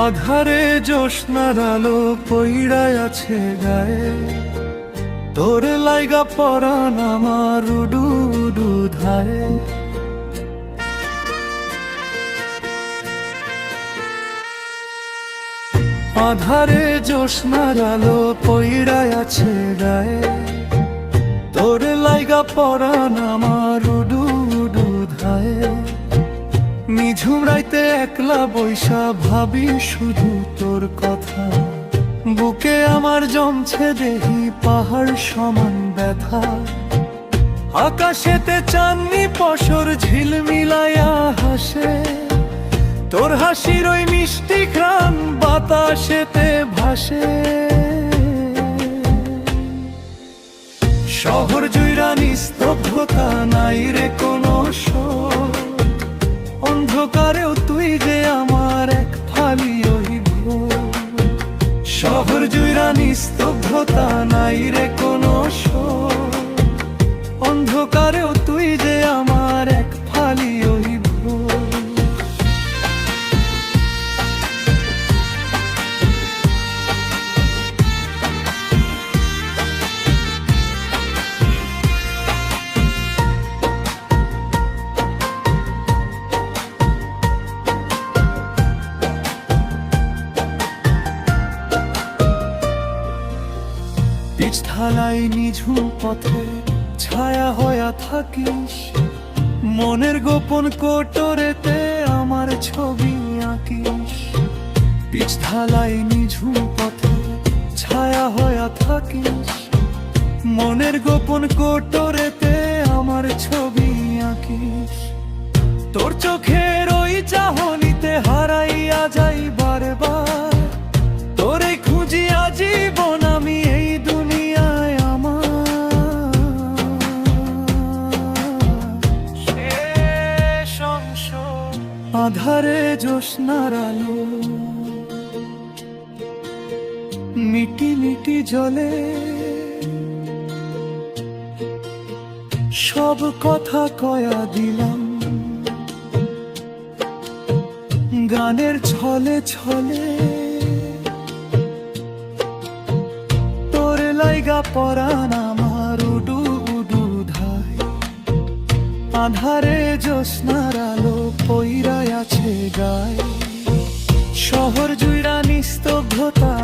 আধারে জ্যোৎস্নার আলো পইড়ায় আছে গায়ে, তোর লাইগা পরাণ আমার উডু উডু ধায়ে। আধারে জ্যোৎস্নার আলো পইড়ায় আছে গায়ে, তোর লাইগা পরাণ আমার উডু উডু ধায়ে। নিঝুম রাইতে একলা বৈশা ভাবি শুধু তোর কথা, বুকে আমার জমছে দেহি পাহাড় সমান ব্যথা। আকাশেতে চাঁদনি পশর ঝিলমিলাইয়া হাসে, তোর হাসির ওই মিষ্টি ঘ্রাণ বাতাসেতে ভাসে। শহর জুইরা নিস্তব্ধতা, নাই রে কোনো শোর। অন্ধকারেও তুই যে আমার এক ফালি ওই ভোর। শহর জুইরা নিস্তব্ধতা, নাই রে কোনো শোর। অন্ধকারেও তুই যে আমার এক ফালি ওই ভোর। পিচ ঢালাই নিঝুম পথে ছায়া হইয়া থাকিস, মনের গোপন কোটরেতে আমার ছবি আঁকিস। পিচ ঢালাই নিঝুম পথে ছায়া হইয়া থাকিস, মনের গোপন কোটরেতে আমার ছবি আঁকিস। তোর চোখের ওই চাহনিতে হারাইয়া যাই বারবার, তোরে খুঁজি আজীবন আমি এই দুনিয়ায় আমার। শেষ অংশ আধারে জ্যোৎস্নার আলো, মিটি মিটি জলে সব কথা কয়া দিলাম। গানের ছলে ছলে তোর লাইগা পরাণ আমার উডু উডু ধায়। আধারে জ্যোৎস্নার আলো পইড়ায় আছে গায়ে, শহর জুইরা নিস্তব্ধতা,